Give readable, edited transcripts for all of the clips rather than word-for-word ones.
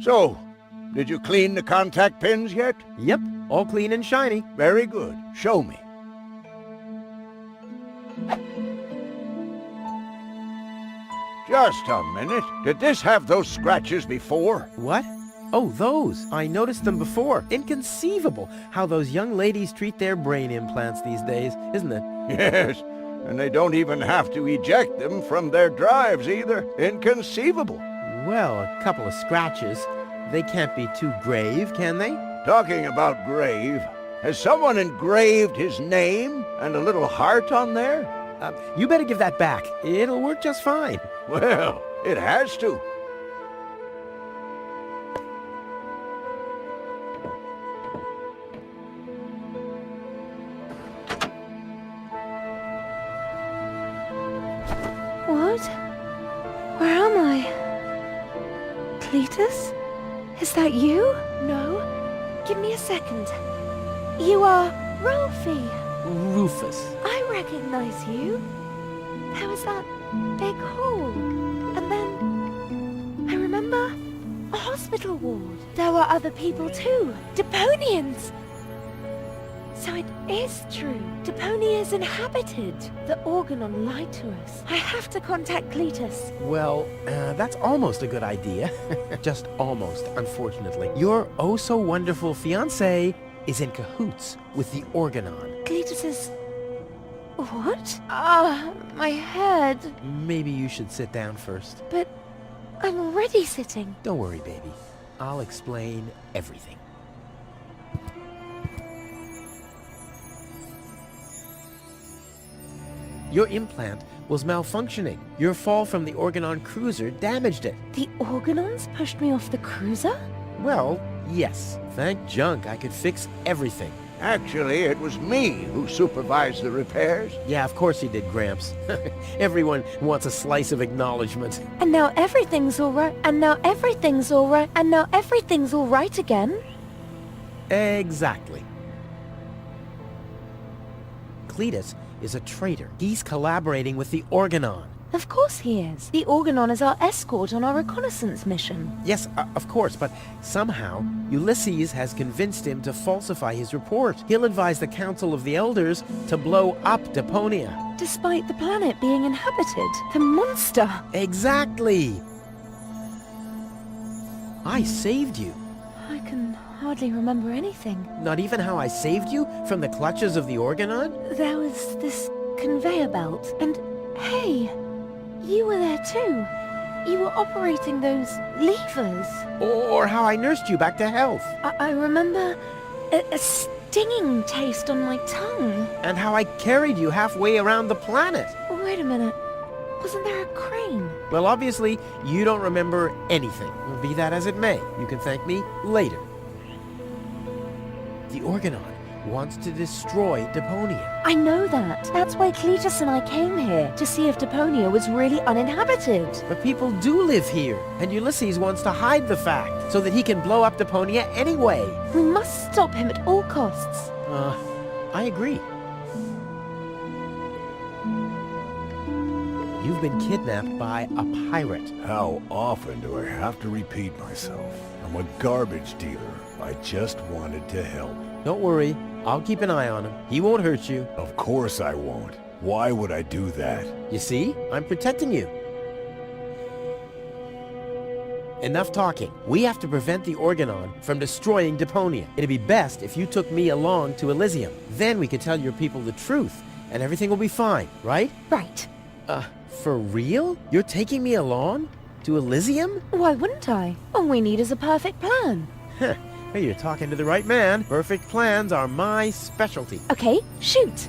So, did you clean the contact pins yet? Yep, all clean and shiny. Very good. Show me. Just a minute. Did this have those scratches before? What? Oh, those. I noticed them before. Inconceivable how those young ladies treat their brain implants these days, isn't it? Yes, and they don't even have to eject them from their drives either. Inconceivable. Well, a couple of scratches. They can't be too grave, can they? Talking about grave, has someone engraved his name and a little heart on there? You better give that back. It'll work just fine. Well, it has to. What? Where am I? Cletus? Is that you? No. Give me a second. You are Rolfie. Rufus. I recognize you. There was that big hall. And then I remember a hospital ward. There were other people too. Deponians! So it is true. Deponia is inhabited. The Organon lied to us. I have to contact Cletus. Well, that's almost a good idea. Just almost, unfortunately. Your oh-so-wonderful fiancé is in cahoots with the Organon. Cletus is... What? My head. Maybe you should sit down first. But I'm already sitting. Don't worry, baby. I'll explain everything. Your implant was malfunctioning. Your fall from the Organon cruiser damaged it. The Organons pushed me off the cruiser? Well, yes. Thank junk I could fix everything. Actually, it was me who supervised the repairs. Yeah, of course you did, Gramps. Everyone wants a slice of acknowledgement. And now everything's all right. And now everything's all right. And now everything's all right again. Exactly. Cletus is a traitor. He's collaborating with the Organon. Of course he is. The Organon is our escort on our reconnaissance mission. Yes, of course, but somehow Ulysses has convinced him to falsify his report. He'll advise the Council of the Elders to blow up Deponia. Despite the planet being inhabited. The monster. Exactly. I saved you. I can hardly remember anything. Not even how I saved you from the clutches of the Organon? There was this conveyor belt, and hey, you were there too. You were operating those levers. Or how I nursed you back to health. I remember a stinging taste on my tongue. And how I carried you halfway around the planet. Wait a minute. Wasn't there a crane? Well, obviously, you don't remember anything. Be that as it may, you can thank me later. The Organon wants to destroy Deponia. I know that. That's why Cletus and I came here, to see if Deponia was really uninhabited. But people do live here, and Ulysses wants to hide the fact, so that he can blow up Deponia anyway. We must stop him at all costs. I agree. You've been kidnapped by a pirate. How often do I have to repeat myself? I'm a garbage dealer. I just wanted to help. Don't worry, I'll keep an eye on him. He won't hurt you. Of course I won't. Why would I do that? You see? I'm protecting you. Enough talking. We have to prevent the Organon from destroying Deponia. It'd be best if you took me along to Elysium. Then we could tell your people the truth, and everything will be fine, right? Right. For real? You're taking me along? To Elysium? Why wouldn't I? All we need is a perfect plan. Heh. Hey, you're talking to the right man. Perfect plans are my specialty. Okay, shoot.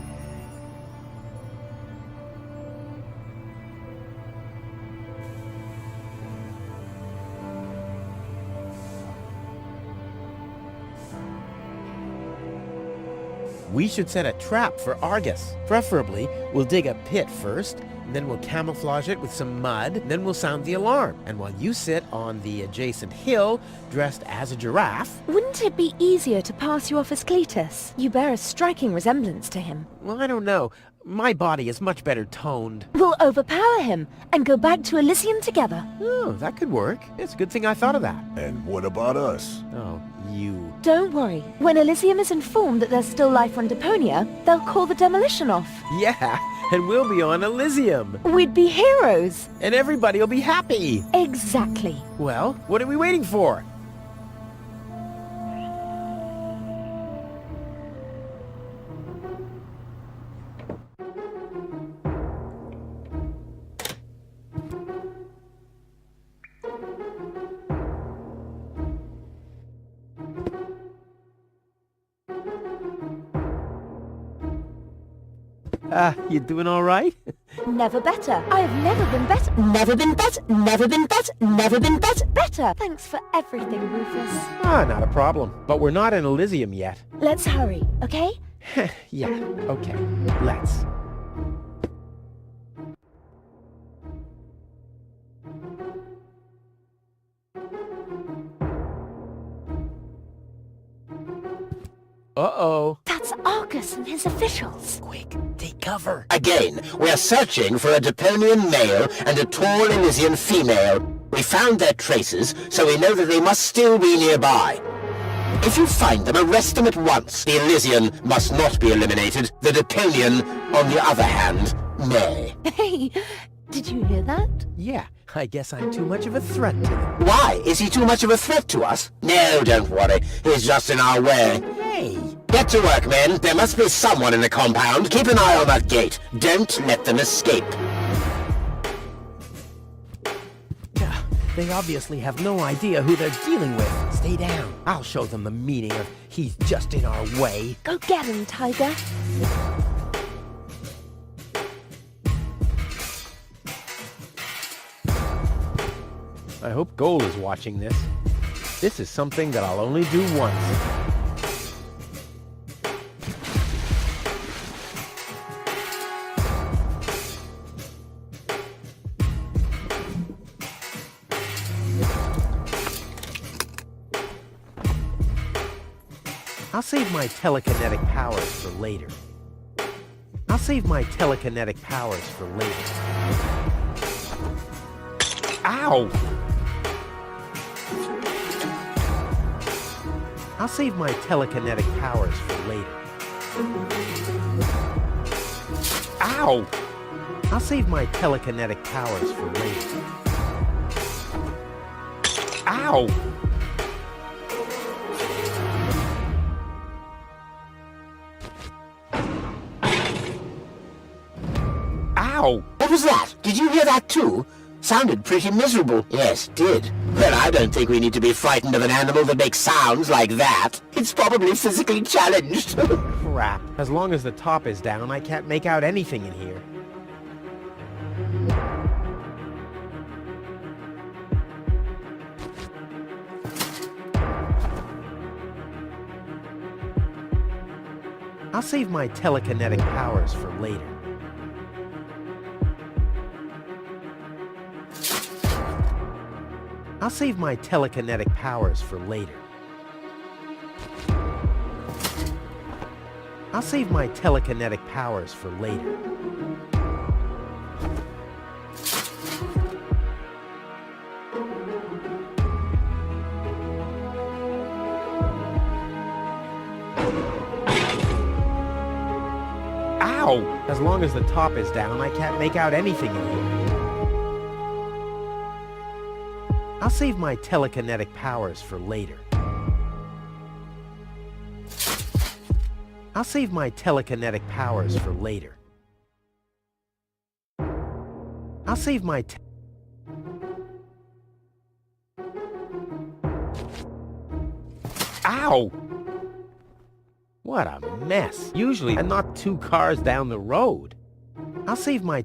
We should set a trap for Argus. Preferably, we'll dig a pit first, then we'll camouflage it with some mud, then we'll sound the alarm. And while you sit on the adjacent hill, dressed as a giraffe... Wouldn't it be easier to pass you off as Cletus? You bear a striking resemblance to him. Well, I don't know. My body is much better toned. We'll overpower him and go back to Elysium together. Oh, that could work. It's a good thing I thought of that. And what about us? Oh, you... Don't worry. When Elysium is informed that there's still life on Deponia, they'll call the demolition off. Yeah, and we'll be on Elysium. We'd be heroes. And everybody will be happy. Exactly. Well, what are we waiting for? You doing all right? Never better. I have never been better. Never been better. Never been better. Never been better. Better. Thanks for everything, Rufus. Ah, not a problem. But we're not in Elysium yet. Let's hurry, okay? Yeah, okay. Let's. Uh-oh. That's Argus and his officials. Quick, take cover. Again, we are searching for a Deponian male and a tall Elysian female. We found their traces, so we know that they must still be nearby. If you find them, arrest them at once. The Elysian must not be eliminated. The Deponian, on the other hand, may. Hey, did you hear that? Yeah, I guess I'm too much of a threat to them. Why? Is he too much of a threat to us? No, don't worry. He's just in our way. Hey! Get to work, men. There must be someone in the compound. Keep an eye on that gate. Don't let them escape. They obviously have no idea who they're dealing with. Stay down. I'll show them the meaning of he's just in our way. Go get him, Tiger. I hope Gold is watching this. This is something that I'll only do once. I'll save my telekinetic powers for later. I'll save my telekinetic powers for later. Ow! I'll save my telekinetic powers for later. Ow! I'll save my telekinetic powers for later. Ow! Ow! What was that? Did you hear that too? Sounded pretty miserable. Yes, did. Well, I don't think we need to be frightened of an animal that makes sounds like that. It's probably physically challenged. Crap. As long as the top is down, I can't make out anything in here. I'll save my telekinetic powers for later. I'll save my telekinetic powers for later. I'll save my telekinetic powers for later. Ow! As long as the top is down, I can't make out anything in here. I'll save my telekinetic powers for later. I'll save my telekinetic powers for later. I'll save my Ow! What a mess. Usually I'm not 2 cars down the road. I'll save my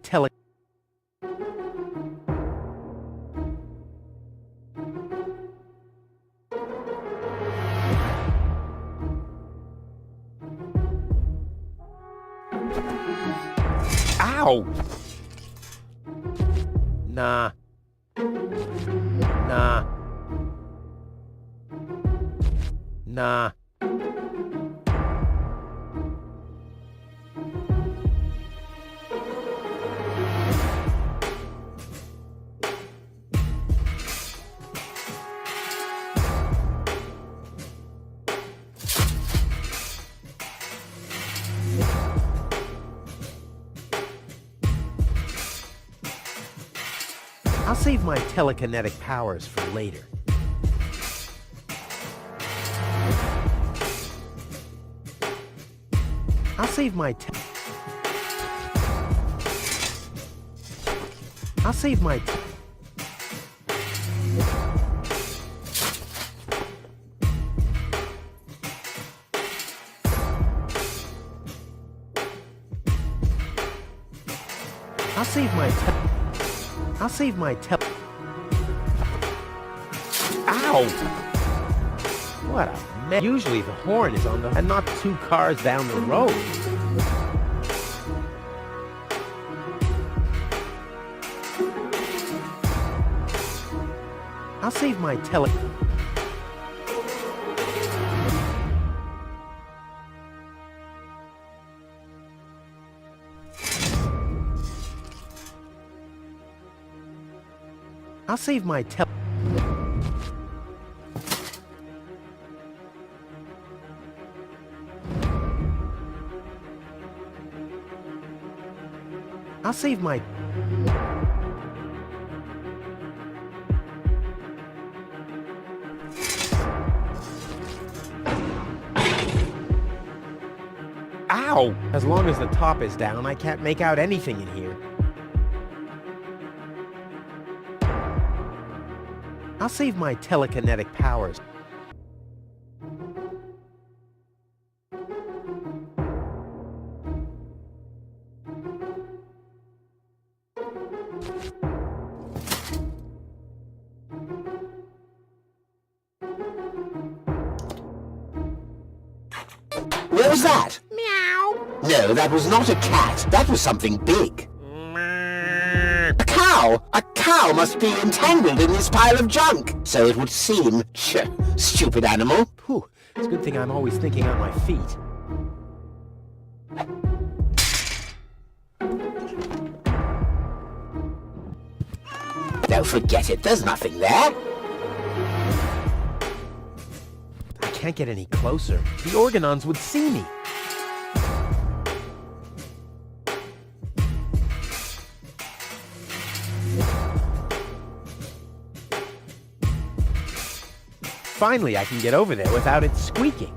Ow! Nah. Nah. Nah. I'll save my telekinetic powers for later. I'll save my I'll save my I'll save my I'll save my Ow! What a mess. Usually the horn is on the and not 2 cars down the road. I'll save my I'll save my I'll save my Ow! As long as the top is down, I can't make out anything in here. I'll save my telekinetic powers. What was that? Meow. No, that was not a cat. That was something big. A cow! A cow must be entangled in this pile of junk. So it would seem. Stupid animal. Whew, it's a good thing I'm always thinking on my feet. Don't forget it, there's nothing there. I can't get any closer. The Organons would see me. Finally, I can get over there without it squeaking.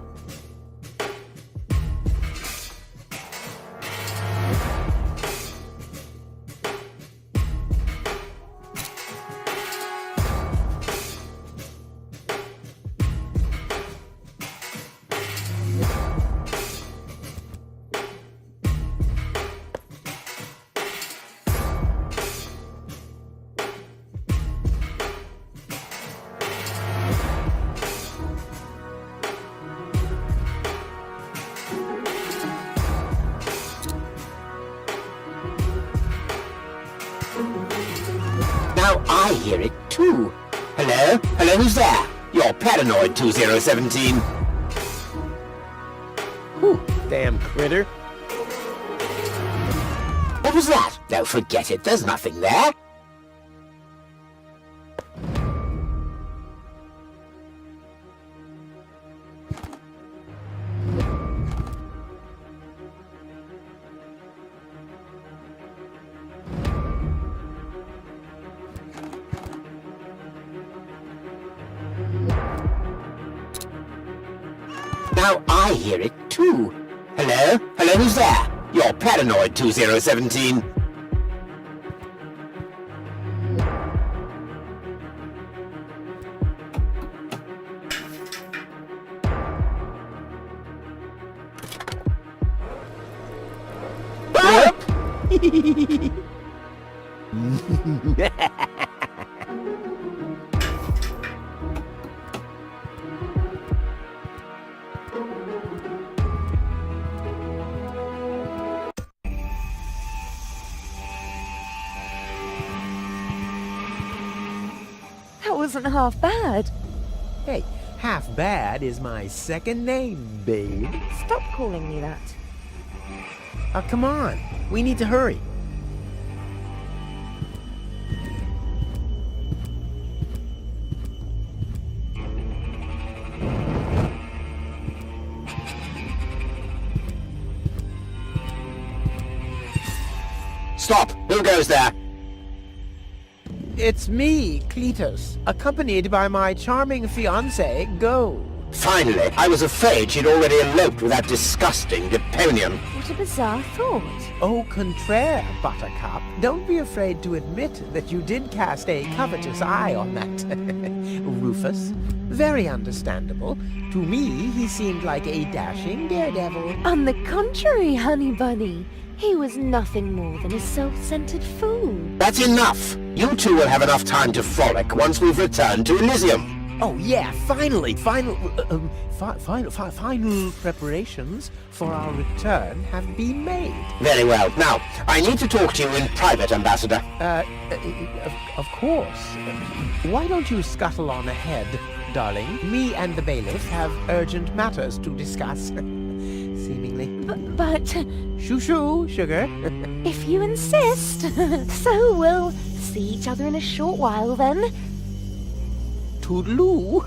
Now I hear it too. Hello? Hello, who's there? You're paranoid, 2017. Whew, damn critter. What was that? Don't forget it, there's nothing there. Now I hear it too. Hello? Hello, who's there? You're paranoid, 2017. wasn't half bad. Hey, half bad is my second name, babe. Stop calling me that. Oh, come on. We need to hurry. Stop! Who goes there? It's me, Cletus, accompanied by my charming fiancé, Go. Finally, I was afraid she'd already eloped with that disgusting Deponian. What a bizarre thought. Au contraire, Buttercup. Don't be afraid to admit that you did cast a covetous eye on that Rufus. Very understandable. To me, he seemed like a dashing daredevil. On the contrary, honey bunny. He was nothing more than a self-centered fool. That's enough! You two will have enough time to frolic once we've returned to Elysium. Oh yeah, finally, final preparations for our return have been made. Very well. Now, I need to talk to you in private, Ambassador. Of course. Why don't you scuttle on ahead, darling? Me and the bailiff have urgent matters to discuss. Seemingly. But Shoo-shoo, sugar. if you insist, so we'll see each other in a short while then. Toodaloo.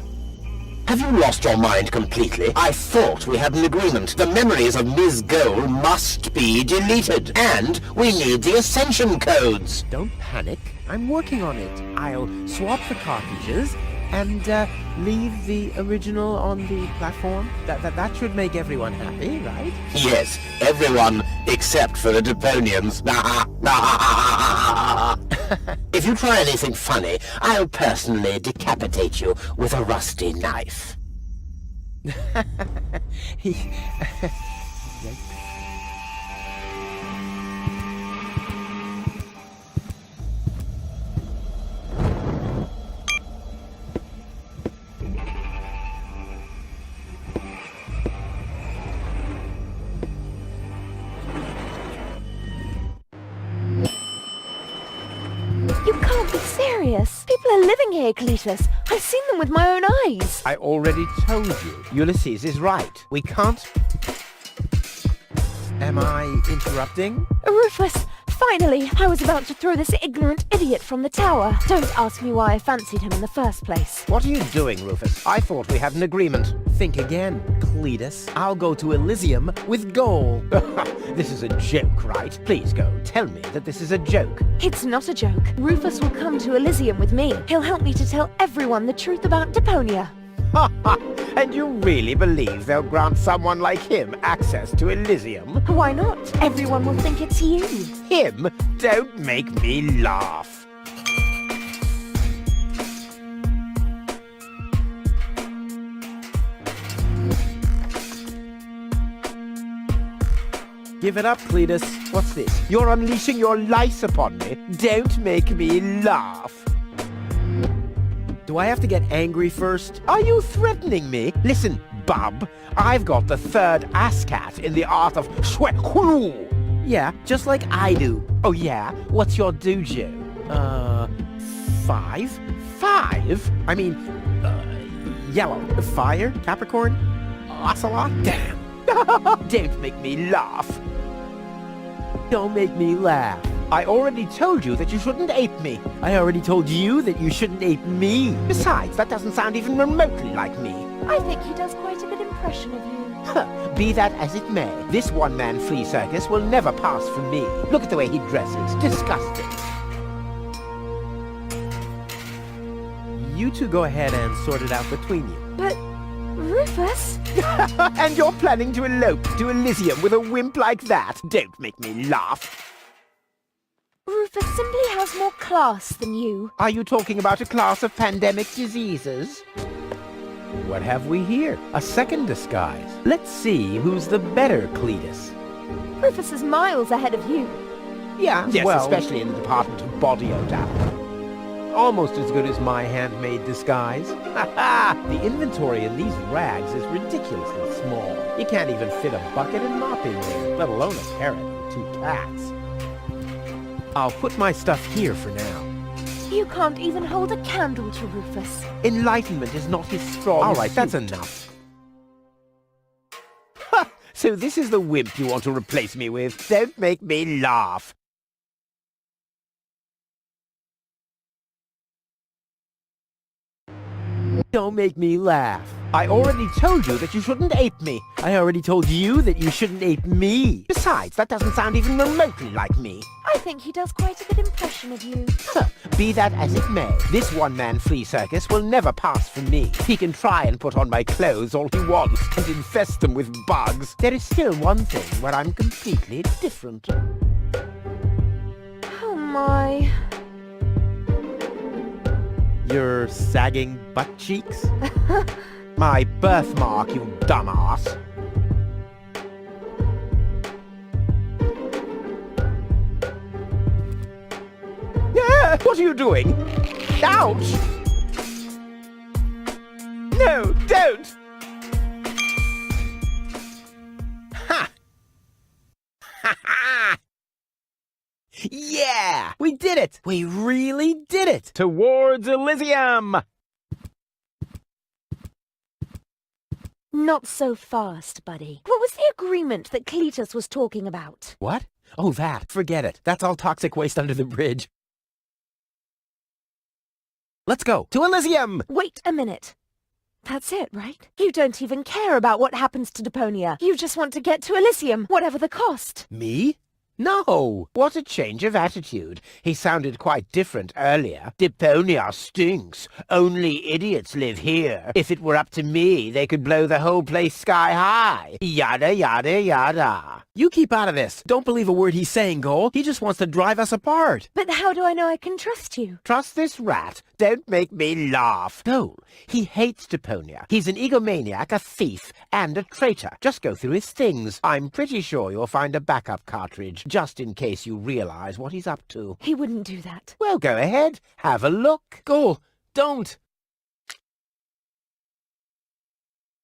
Have you lost your mind completely? I thought we had an agreement. The memories of Ms. Gold must be deleted. And we need the Ascension codes. Don't panic. I'm working on it. I'll swap the cartridges and leave the original on the platform. That should make everyone happy, right? Yes, everyone except for the Deponians. If you try anything funny, I'll personally decapitate you with a rusty knife. You can't be serious. People are living here, Cletus. I've seen them with my own eyes. I already told you. Ulysses is right. We can't... Am I interrupting? Rufus, finally, I was about to throw this ignorant idiot from the tower. Don't ask me why I fancied him in the first place. What are you doing, Rufus? I thought we had an agreement. Think again, Cletus. I'll go to Elysium with Goal. This is a joke, right? Please go. Tell me that this is a joke. It's not a joke. Rufus will come to Elysium with me. He'll help me to tell everyone the truth about Deponia. Ha ha! And you really believe they'll grant someone like him access to Elysium? Why not? Everyone will think it's you. Him? Don't make me laugh. Give it up, Cletus. What's this? You're unleashing your lice upon me. Don't make me laugh. Do I have to get angry first? Are you threatening me? Listen, bub. I've got the third ASCAT in the art of shwekulu. Yeah, just like I do. Oh yeah? What's your dojo? 5? 5? I mean, yellow. Fire? Capricorn? Ocelot? Damn. Don't make me laugh. Don't make me laugh. I already told you that you shouldn't ape me. I already told you that you shouldn't ape me. Besides, that doesn't sound even remotely like me. I think he does quite a good impression of you. Be that as it may, this one-man flea circus will never pass for me. Look at the way he dresses. Disgusting. You two go ahead and sort it out between you. But, Rufus? And you're planning to elope to Elysium with a wimp like that? Don't make me laugh. Rufus simply has more class than you. Are you talking about a class of pandemic diseases? What have we here? A second disguise. Let's see who's the better Cletus. Rufus is miles ahead of you. Yeah, Yes, well, especially in the department of body odor. Almost as good as my handmade disguise. The inventory in these rags is ridiculously small. You can't even fit a bucket and mop in there, let alone a parrot and 2 cats. I'll put my stuff here for now. You can't even hold a candle to Rufus. Enlightenment is not his strong All right, that's suit. enough. Ha! So this is the wimp you want to replace me with? Don't make me laugh. Don't make me laugh. I already told you that you shouldn't ape me. I already told you that you shouldn't ape me. Besides, that doesn't sound even remotely like me. I think he does quite a good impression of you. Huh. Be that as it may, this one-man flea circus will never pass for me. He can try and put on my clothes all he wants and infest them with bugs. There is still one thing where I'm completely different. Oh my. Your sagging butt cheeks? My birthmark, you dumbass. Yeah, what are you doing? Ouch! No, don't! Ha! Ha ha! Yeah! We did it! We really did it! Towards Elysium! Not so fast, buddy. What was the agreement that Cletus was talking about? What? Oh, that. Forget it. That's all toxic waste under the bridge. Let's go. To Elysium! Wait a minute. That's it, right? You don't even care about what happens to Deponia. You just want to get to Elysium, whatever the cost. Me? No! What a change of attitude. He sounded quite different earlier. Deponia stinks. Only idiots live here. If it were up to me, they could blow the whole place sky high. Yada, yada, yada. You keep out of this. Don't believe a word he's saying, Cole. He just wants to drive us apart. But how do I know I can trust you? Trust this rat. Don't make me laugh. Cole, he hates Deponia. He's an egomaniac, a thief, and a traitor. Just go through his things. I'm pretty sure you'll find a backup cartridge, just in case you realize what he's up to. He wouldn't do that. Well, go ahead. Have a look. Cole, don't.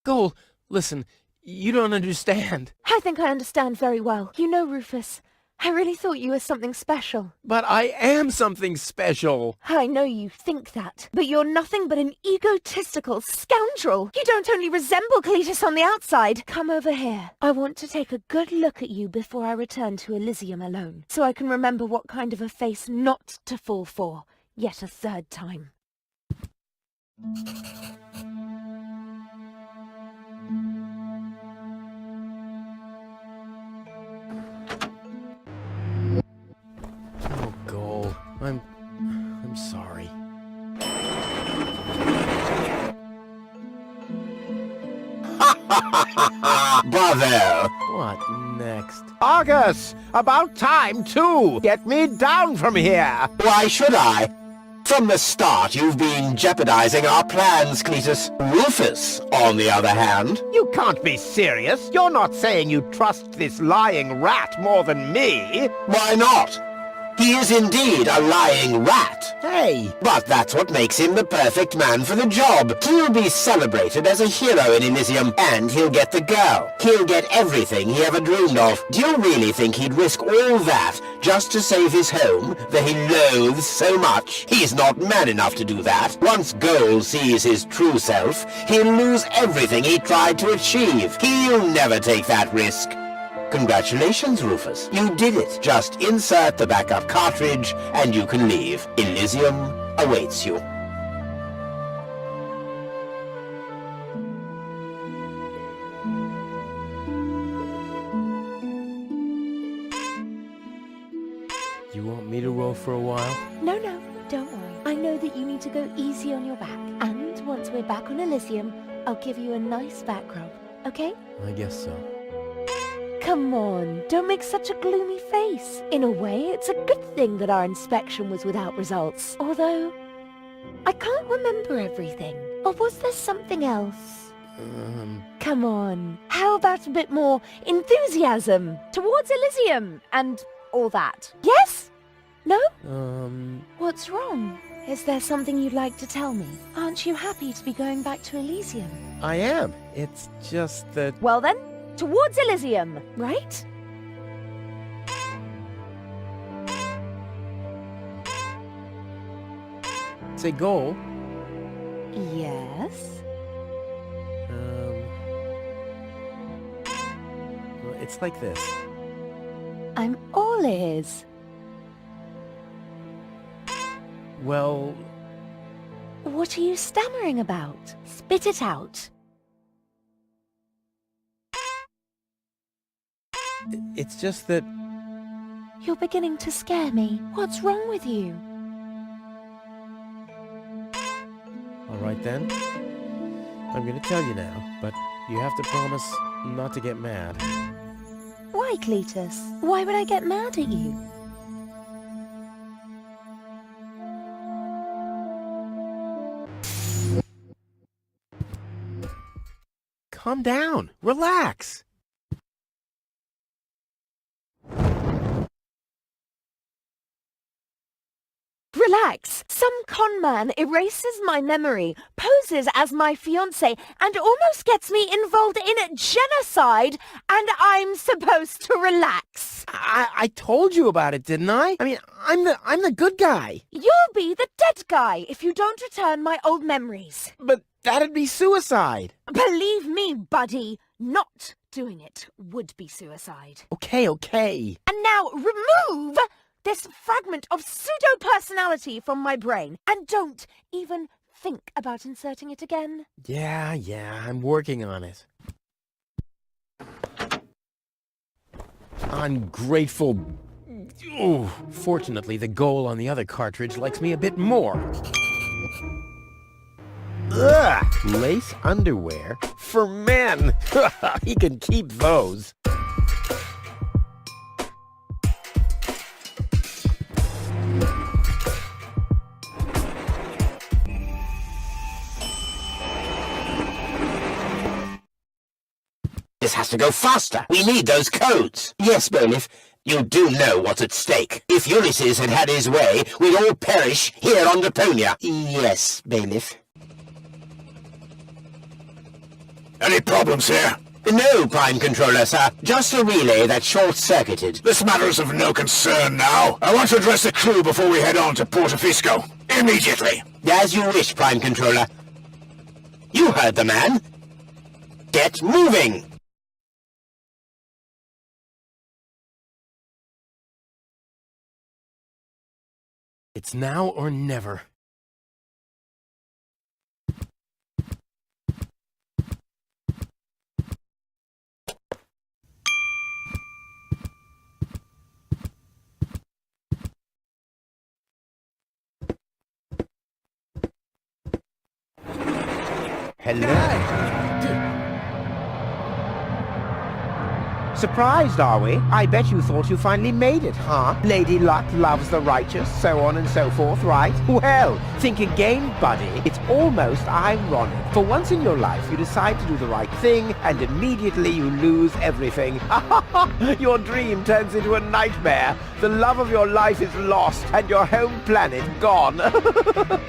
Cole, listen, you don't understand. I think I understand very well. You know, Rufus, I really thought you were something special. But I am something special. I know you think that, but you're nothing but an egotistical scoundrel. You don't only resemble Cletus on the outside. Come over here. I want to take a good look at you before I return to Elysium alone, so I can remember what kind of a face not to fall for yet a third time. Oh, Cole, I'm sorry. Bravo! What next? Argus! About time, too! Get me down from here! Why should I? From the start, you've been jeopardizing our plans, Cletus. Rufus, on the other hand... You can't be serious! You're not saying you trust this lying rat more than me! Why not? He is indeed a lying rat. Hey! But that's what makes him the perfect man for the job. He'll be celebrated as a hero in Elysium, and he'll get the girl. He'll get everything he ever dreamed of. Do you really think he'd risk all that just to save his home that he loathes so much? He's not man enough to do that. Once Gold sees his true self, he'll lose everything he tried to achieve. He'll never take that risk. Congratulations, Rufus. You did it. Just insert the backup cartridge and you can leave. Elysium awaits you. You want me to row for a while? No, don't worry. I know that you need to go easy on your back. And once we're back on Elysium, I'll give you a nice back rub, okay? I guess so. Come on, don't make such a gloomy face. In a way, it's a good thing that our inspection was without results. Although, I can't remember everything. Or was there something else? Come on, how about a bit more enthusiasm towards Elysium and all that? Yes? No? What's wrong? Is there something you'd like to tell me? Aren't you happy to be going back to Elysium? I am. It's just that... Well then, towards Elysium, right? Say, Goal. Yes? Well, it's like this. I'm all ears. Well, What are you stammering about? Spit it out. it's just that... You're beginning to scare me. What's wrong with you? All right, then. I'm gonna tell you now, but you have to promise not to get mad. Why, Cletus? Why would I get mad at you? Calm down. Relax. Relax. Some con man erases my memory, poses as my fiancé, and almost gets me involved in genocide, and I'm supposed to relax. I told you about it, didn't I? I mean, I'm the good guy. You'll be the dead guy if you don't return my old memories. But that'd be suicide. Believe me, buddy, not doing it would be suicide. Okay. And now remove this fragment of pseudo-personality from my brain, and don't even think about inserting it again. Yeah, I'm working on it. Ungrateful... Ooh, fortunately, the Goal on the other cartridge likes me a bit more. Ugh! Lace underwear? For men! He can keep those. This has to go faster. We need those codes. Yes, Bailiff. You do know what's at stake. If Ulysses had had his way, we'd all perish here on Deponia. Yes, Bailiff. Any problems here? No, Prime Controller, sir. Just a relay that short-circuited. This matter is of no concern now. I want to address the crew before we head on to Portofisco. Immediately. As you wish, Prime Controller. You heard the man. Get moving! It's now or never. Hello. Surprised, are we? I bet you thought you finally made it, huh? Lady Luck loves the righteous, so on and so forth, right? Well, think again, buddy. It's almost ironic. For once in your life, you decide to do the right thing, and immediately you lose everything. Your dream turns into a nightmare. The love of your life is lost, and your home planet gone.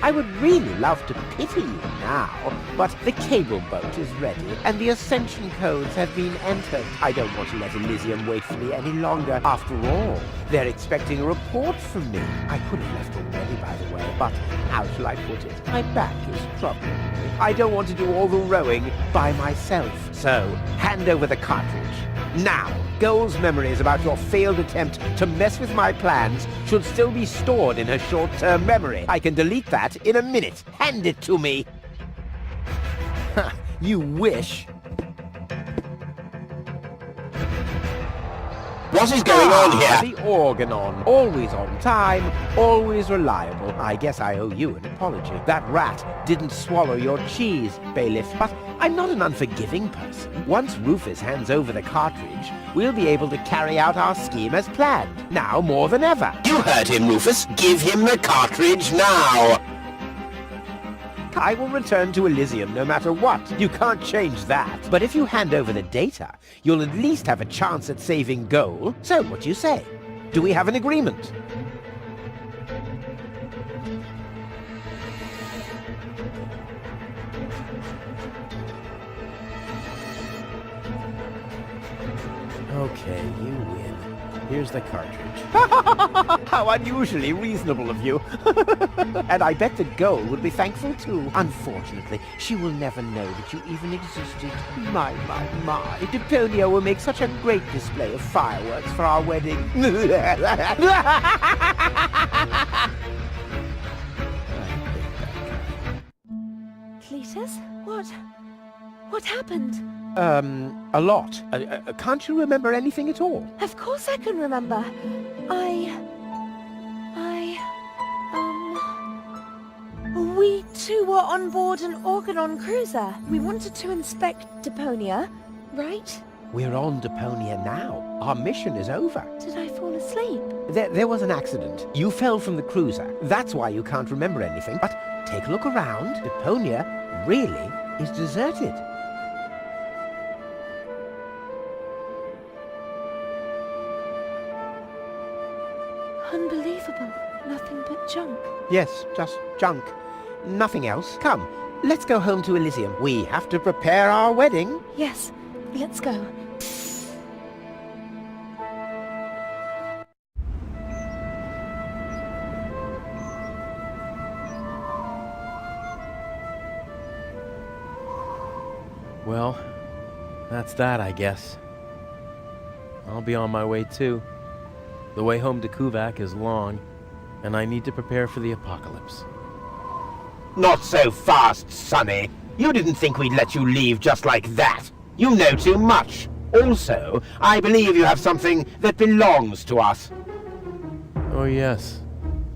I would really love to pity you now, but the cable boat is ready, and the ascension codes have been entered. I don't want to let Elysium wait for me any longer. After all, they're expecting a report from me. I could have left already, by the way, but how shall I put it? My back is troubling me. I don't want to do all the rowing by myself. So, hand over the cartridge. Now, Goal's memories about your failed attempt to mess with my plans should still be stored in her short-term memory. I can delete that in a minute. Hand it to me. You wish. What is going on here? The Organon. Always on time, always reliable. I guess I owe you an apology. That rat didn't swallow your cheese, Bailiff, but I'm not an unforgiving person. Once Rufus hands over the cartridge, we'll be able to carry out our scheme as planned. Now more than ever. You heard him, Rufus. Give him the cartridge now. I will return to Elysium no matter what. You can't change that. But if you hand over the data, you'll at least have a chance at saving Goal. So, what do you say? Do we have an agreement? Okay, you win. Here's the cartridge. How unusually reasonable of you. And I bet the goal would be thankful too. Unfortunately, she will never know that you even existed. My. Deponia will make such a great display of fireworks for our wedding. Cletus? What happened? A lot. Can't you remember anything at all? Of course I can remember. We two were on board an Organon cruiser. We wanted to inspect Deponia, right? We're on Deponia now. Our mission is over. Did I fall asleep? There was an accident. You fell from the cruiser. That's why you can't remember anything. But take a look around. Deponia really is deserted. Unbelievable. Nothing but junk. Yes, just junk. Nothing else. Come, let's go home to Elysium. We have to prepare our wedding. Yes, let's go. Well, that's that, I guess. I'll be on my way too. The way home to Kuvak is long, and I need to prepare for the apocalypse. Not so fast, Sonny. You didn't think we'd let you leave just like that. You know too much. Also, I believe you have something that belongs to us. Oh yes,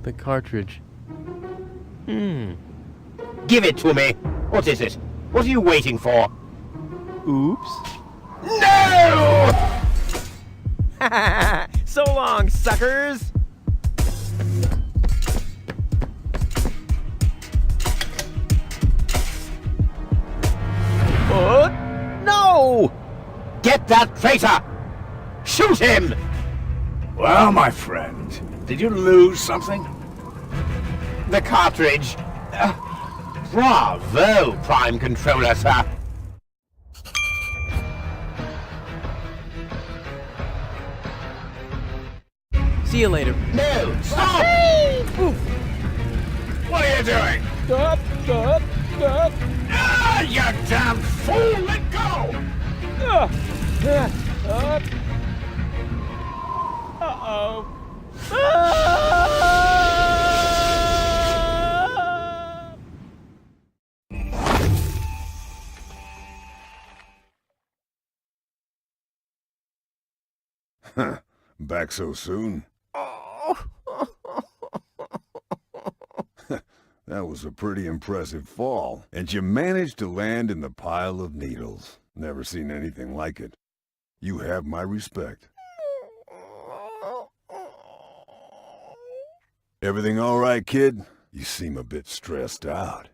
the cartridge. Give it to me. What is it? What are you waiting for? Oops. No! So long, suckers! No! Get that traitor! Shoot him! Well, my friend, did you lose something? The cartridge. Bravo, Prime Controller, sir. See you later. No, stop! What are you doing? Stop! Ah, you damn fool! Let go! Uh-oh. Back so soon? That was a pretty impressive fall. And you managed to land in the pile of needles. Never seen anything like it. You have my respect. Everything all right, kid? You seem a bit stressed out.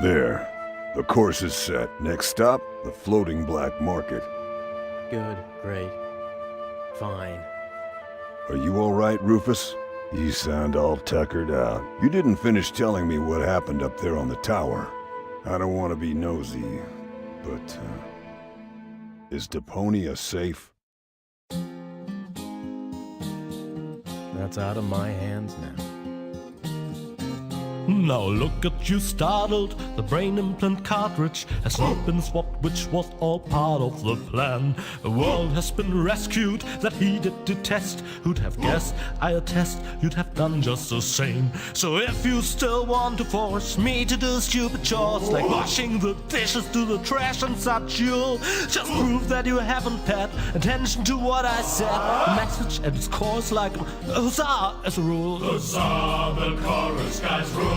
There. The course is set. Next stop, the floating black market. Good, great, fine. Are you all right, Rufus? You sound all tuckered out. You didn't finish telling me what happened up there on the tower. I don't want to be nosy, but, is Deponia safe? That's out of my hands now. Now look at you startled, the brain implant cartridge has not been swapped, which was all part of the plan. The world has been rescued, that he did detest. Who'd have guessed, I attest, you'd have done just the same. So if you still want to force me to do stupid chores, like washing the dishes, do the trash and such, you'll just prove that you haven't paid attention to what I said. The message at its core is like a huzzah as a rule. Huzzah, the chorus guys rule.